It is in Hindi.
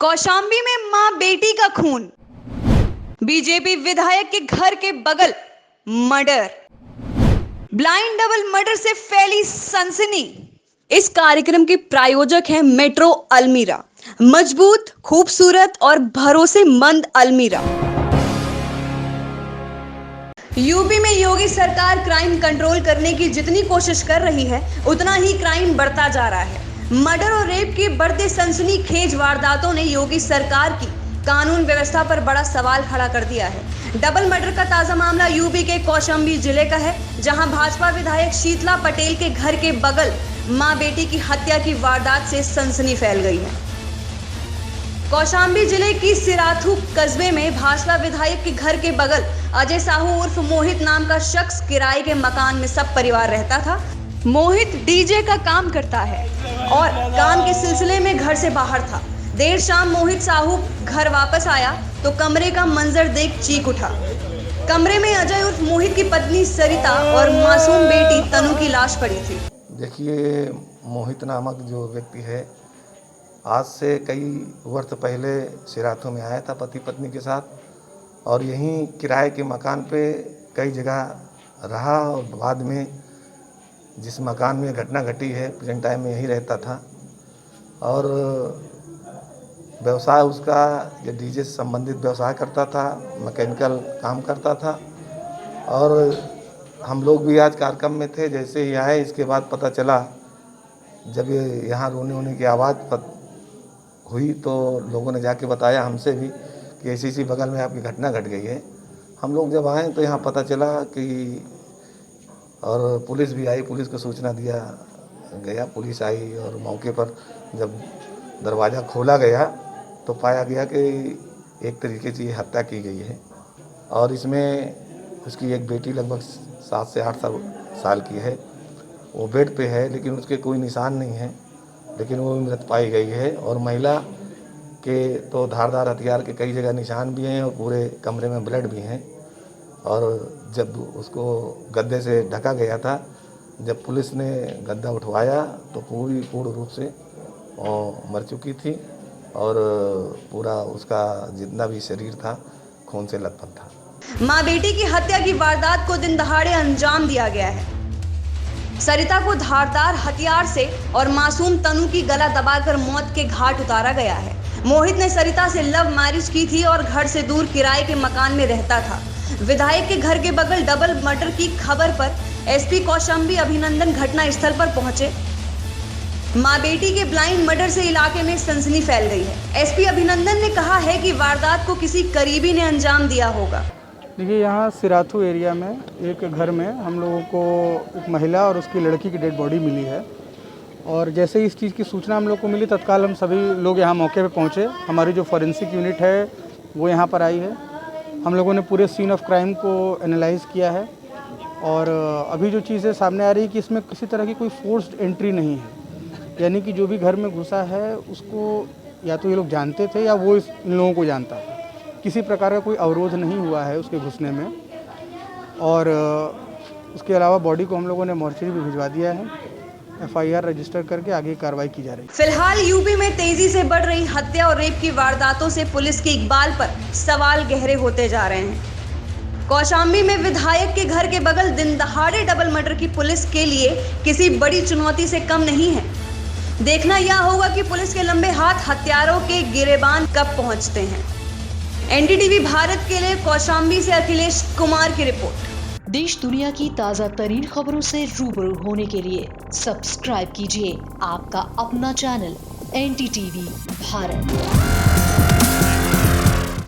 कौशाम्बी में मां बेटी का खून, बीजेपी विधायक के घर के बगल मर्डर, ब्लाइंड डबल मर्डर से फैली सनसनी। इस कार्यक्रम के प्रायोजक हैं मेट्रो अलमीरा, मजबूत, खूबसूरत और भरोसेमंद अलमीरा। यूपी में योगी सरकार क्राइम कंट्रोल करने की जितनी कोशिश कर रही है, उतना ही क्राइम बढ़ता जा रहा है। मर्डर और रेप के बढ़ते सनसनीखेज वारदातों ने योगी सरकार की कानून व्यवस्था पर बड़ा सवाल खड़ा कर दिया है। डबल मर्डर का ताजा मामला यूपी के कौशाम्बी जिले का है, जहां भाजपा विधायक शीतला पटेल के घर के बगल मां बेटी की हत्या की वारदात से सनसनी फैल गई है। कौशाम्बी जिले की सिराथू कस्बे में भाजपा विधायक के घर के बगल अजय साहू उर्फ मोहित नाम का शख्स किराए के मकान में सब परिवार रहता था। मोहित डीजे का काम करता है और काम के सिलसिले में घर से बाहर था। देर शाम मोहित साहू घर वापस आया तो कमरे का मंजर देख चीख उठा। कमरे में अजय उर्फ मोहित की पत्नी सरिता और मासूम बेटी तनु की लाश पड़ी थी। देखिए, मोहित नामक जो व्यक्ति है, आज से कई वर्ष पहले सिराथू में आया था पति पत्नी के साथ और यहीं किराए के मकान पे कई जगह रहा और बाद में जिस मकान में घटना घटी है प्रेजेंट टाइम में यहीं रहता था और व्यवसाय उसका ये डीजे से संबंधित व्यवसाय करता था, मैकेनिकल काम करता था। और हम लोग भी आज कार्यक्रम में थे, जैसे ही आए इसके बाद पता चला, जब ये यहाँ रोने की आवाज़ हुई तो लोगों ने जाके बताया हमसे भी कि ऐसी बगल में आपकी घटना घट गई है। हम लोग जब आए तो यहाँ पता चला कि और पुलिस भी आई, पुलिस को सूचना दिया गया, पुलिस आई और मौके पर जब दरवाज़ा खोला गया तो पाया गया कि एक तरीके से ये हत्या की गई है और इसमें उसकी एक बेटी लगभग 7 से 8 साल की है। वो बेड पे है लेकिन उसके कोई निशान नहीं है, लेकिन वो मृत पाई गई है। और महिला के तो धारदार हथियार के कई जगह निशान भी हैं और पूरे कमरे में ब्लड भी हैं। और जब उसको गद्दे से ढका गया था, जब पुलिस ने गद्दा उठवाया तो पूर्ण रूप से मर चुकी थी और पूरा उसका जितना भी शरीर था खून से लथपथ था। मां बेटी की हत्या की वारदात को दिन दहाड़े अंजाम दिया गया है। सरिता को धारदार हथियार से और मासूम तनु की गला दबाकर मौत के घाट उतारा गया है। मोहित ने सरिता से लव मैरिज की थी और घर से दूर किराए के मकान में रहता था। विधायक के घर के बगल डबल मर्डर की खबर पर एसपी कौशाम्बी अभिनंदन घटना स्थल पर पहुंचे। मां बेटी के ब्लाइंड मर्डर से इलाके में सनसनी फैल गई है। एसपी अभिनंदन ने कहा है कि वारदात को किसी करीबी ने अंजाम दिया होगा। देखिए, यहाँ सिराथू एरिया में एक घर में हम लोगों को एक महिला और उसकी लड़की की डेड बॉडी मिली है और जैसे ही इस चीज़ की सूचना हम लोग को मिली, तत्काल हम सभी लोग यहाँ मौके पे पहुँचे। हमारी जो फॉरेंसिक यूनिट है वो यहाँ पर आई है। हम लोगों ने पूरे सीन ऑफ क्राइम को एनालाइज किया है और अभी जो चीज़ें सामने आ रही है कि इसमें किसी तरह की कोई फोर्स्ड एंट्री नहीं है, यानी कि जो भी घर में घुसा है उसको या तो ये लोग जानते थे या वो इन लोगों को जानता है। किसी प्रकार का कोई अवरोध नहीं हुआ है उसके घुसने में। और उसके अलावा बॉडी को हम लोगों ने मॉर्चरी भी भिजवा दिया है। FIR रजिस्टर करके आगे कार्रवाई की जा रही है। फिलहाल यूपी में तेजी से बढ़ रही हत्या और रेप की वारदातों से पुलिस के इकबाल पर सवाल गहरे होते जा रहे हैं। कौशाम्बी में विधायक के घर के बगल दिन दहाड़े डबल मर्डर की पुलिस के लिए किसी बड़ी चुनौती से कम नहीं है। देखना यह होगा कि पुलिस के लंबे हाथ हत्यारों के गिरेबान कब पहुंचते हैं। NDTV भारत के लिए कौशाम्बी से अखिलेश कुमार की रिपोर्ट। देश दुनिया की ताज़ा तरीन खबरों से रूबरू होने के लिए सब्सक्राइब कीजिए आपका अपना चैनल NDTV भारत।